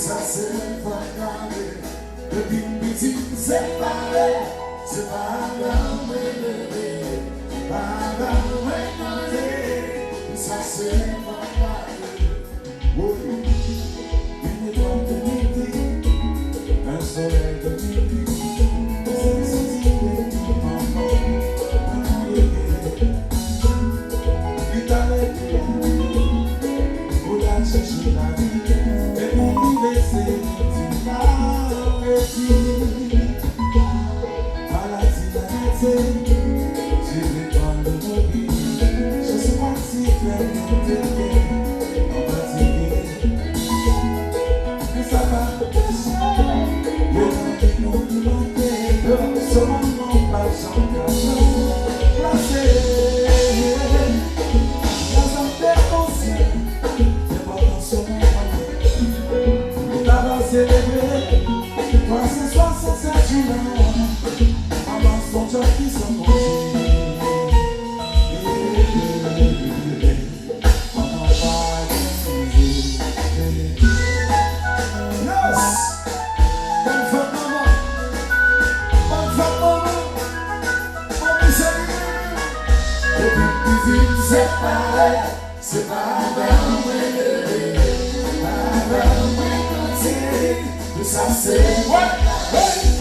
ça c'est pas grave. Depuis petit, c'est pareil. C'est pas grave, c'est pas grave, ça c'est pas grave. Oui, une étoile de midi, un soleil de midi. Célébrer 367 jours avant son jour qui sont congés. On en va diviser. Yes! Bonne fête maman, bonne fête maman, on est salué. Depuis petit c'est pareil, c'est pas vrai, ça c'est ouais.